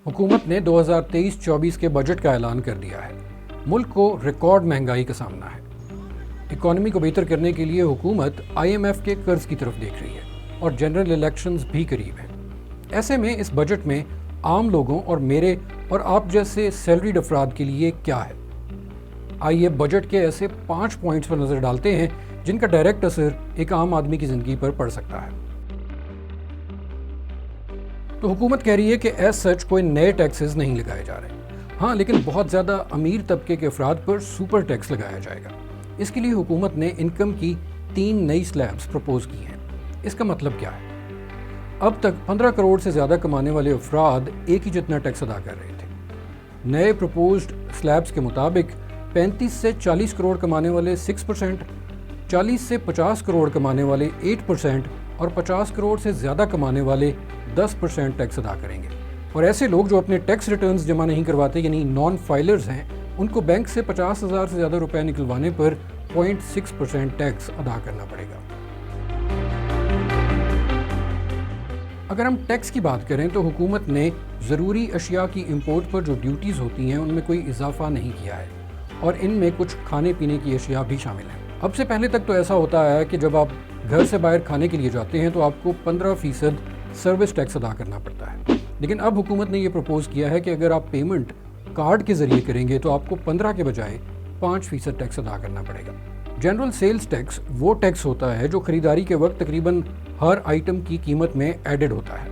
हुकूमत ने 2023-24 के बजट का ऐलान कर दिया है। मुल्क को रिकॉर्ड महंगाई का सामना है। इकॉनमी को बेहतर करने के लिए हुकूमत IMF के कर्ज की तरफ देख रही है और जनरल इलेक्शंस भी करीब हैं। ऐसे में इस बजट में आम लोगों और मेरे और आप जैसे सैलरीड अफराद के लिए क्या है? आइए बजट के ऐसे 5 पॉइंट्स पर नज़र डालते हैं जिनका डायरेक्ट असर एक आम आदमी की ज़िंदगी पर पड़ सकता है। तो हुकूमत कह रही है कि एज सच कोई नए टैक्सेस नहीं लगाए जा रहे। हाँ, लेकिन बहुत ज़्यादा अमीर तबके के अफराद पर सुपर टैक्स लगाया जाएगा। इसके लिए हुकूमत ने इनकम की 3 नई स्लैब्स प्रपोज की हैं। इसका मतलब क्या है? अब तक 15 करोड़ से ज़्यादा कमाने वाले अफराद एक ही जितना टैक्स अदा कर रहे थे। नए प्रपोज्ड स्लैब्स के मुताबिक 35 से 40 करोड़ कमाने वाले 6%, 40 से 50 करोड़ कमाने वाले 8% और 50 करोड़ से ज़्यादा कमाने वाले 10% टैक्स अदा करेंगे। और ऐसे लोग जो अपने टैक्स रिटर्न्स जमा नहीं करवाते यानी नॉन फाइलर्स हैं, उनको बैंक से 50,000 से ज़्यादा रुपए निकलवाने पर 0.6% टैक्स अदा करना पड़ेगा। अगर हम टैक्स की बात करें तो हुकूमत ने ज़रूरी अशिया की इंपोर्ट पर जो ड्यूटीज़ होती हैं उनमें कोई इजाफा नहीं किया है और इनमें कुछ खाने पीने की अशिया भी शामिल हैं। अब से पहले तक तो ऐसा होता है कि जब आप घर से बाहर खाने के लिए जाते हैं तो आपको 15% सर्विस टैक्स अदा करना पड़ता है। लेकिन अब हुकूमत ने ये प्रपोज किया है कि अगर आप पेमेंट कार्ड के ज़रिए करेंगे तो आपको 15 के बजाय 5% टैक्स अदा करना पड़ेगा। जनरल सेल्स टैक्स वो टैक्स होता है जो ख़रीदारी के वक्त तकरीबन हर आइटम की कीमत में एडेड होता है।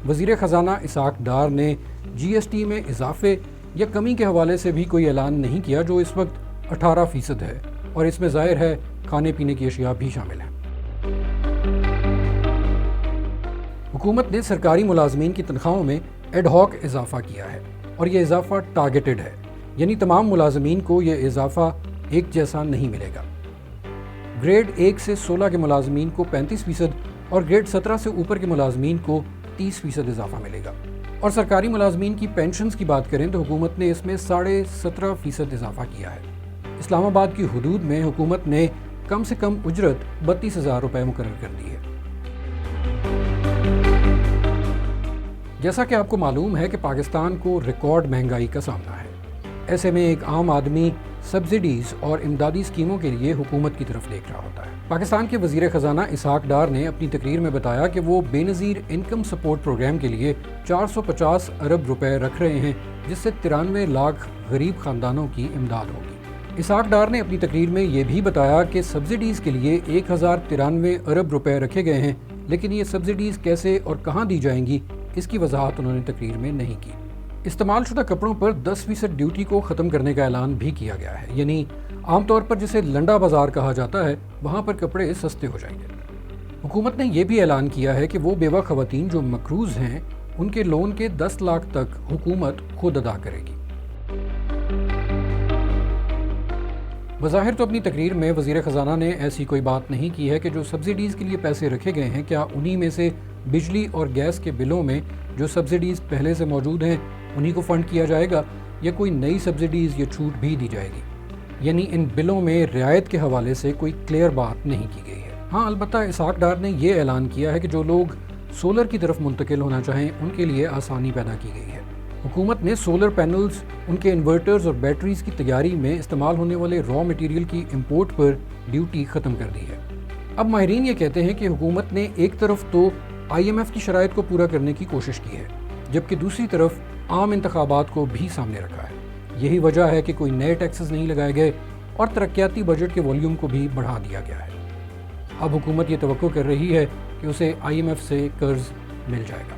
वज़ीर ख़जाना इसाक डार ने GST में इजाफे या कमी के हवाले से भी कोई ऐलान नहीं किया, जो इस वक्त 18% है और इसमें ज़ाहिर है खाने पीने की अशिया भी शामिल हैं। हुकूमत ने सरकारी मुलाजमीन की तनख्वाहों में एडहॉक इजाफा किया है और ये इजाफा टारगेटेड है, यानी तमाम मुलाजमीन को ये इजाफा एक जैसा नहीं मिलेगा। ग्रेड 1 से 16 के मुलाजमीन को 35% और ग्रेड 17 से ऊपर के मुलाजमीन को 30% इजाफा मिलेगा। और सरकारी मुलाजमीन की पेंशन्स की बात करें तो हुकूमत ने इसमें 17.5% इजाफा किया है। इस्लामाबाद की हुदूद में हुकूमत ने कम से कम उजरत 32,000 रुपये मुकर्रर कर दी है। जैसा कि आपको मालूम है कि पाकिस्तान को रिकॉर्ड महंगाई का सामना है। ऐसे में एक आम आदमी सब्सिडीज़ और इमदादी स्कीमों के लिए हुकूमत की तरफ देख रहा होता है। पाकिस्तान के वज़ीर ख़जाना इसाक डार ने अपनी तकरीर में बताया कि वो बेनज़ीर इनकम सपोर्ट प्रोग्राम के लिए 450 अरब रुपए रख रहे हैं, जिससे 93 लाख गरीब ख़ानदानों की इमदाद होगी। इसाक डार ने अपनी तकरीर में ये भी बताया कि सब्सिडीज़ के लिए 1093 अरब रुपए रखे गए हैं, लेकिन ये सब्सिडीज़ कैसे और कहाँ दी जाएंगी इसकी वजाहत उन्होंने तकरीर में नहीं की। इस्तेमाल शुदा कपड़ों पर 10% ड्यूटी को ख़त्म करने का ऐलान भी किया गया है, यानी आमतौर पर जिसे लंडा बाजार कहा जाता है वहाँ पर कपड़े सस्ते हो जाएंगे। हुकूमत ने यह भी ऐलान किया है कि वो बेवा ख़वातीन जो मकरूज़ हैं उनके लोन के 10 लाख तक हुकूमत खुद अदा करेगी। बज़ाहिर तो अपनी तकरीर में वज़ीर ख़जाना ने ऐसी कोई बात नहीं की है कि जो सब्सिडीज़ के लिए पैसे रखे गए हैं क्या उन्हीं में से बिजली और गैस के बिलों में जो सब्सिडीज़ पहले से मौजूद हैं उन्हीं को फ़ंड किया जाएगा या कोई नई सब्सिडीज़ या छूट भी दी जाएगी। यानी इन बिलों में रियायत के हवाले से कोई क्लियर बात नहीं की गई है। हाँ, अलबत्ता इसाक डार ने यह ऐलान किया है कि जो लोग सोलर की तरफ मुंतकिल होना चाहें उनके लिए आसानी पैदा की गई है। हुकूमत ने सोलर पैनल्स, उनके इन्वर्टर्स और बैटरीज की तैयारी में इस्तेमाल होने वाले रॉ मटेरियल की इंपोर्ट पर ड्यूटी ख़त्म कर दी है। अब माहिरीन ये कहते हैं कि हुकूमत ने एक तरफ तो IMF की शराइत को पूरा करने की कोशिश की है, जबकि दूसरी तरफ आम इंतखाबात को भी सामने रखा है। यही वजह है कि कोई नए टैक्सेस नहीं लगाए गए और तरक्याती बजट के वॉल्यूम को भी बढ़ा दिया गया है। अब हुकूमत ये तवक्को कर रही है कि उसे IMF से कर्ज मिल जाएगा।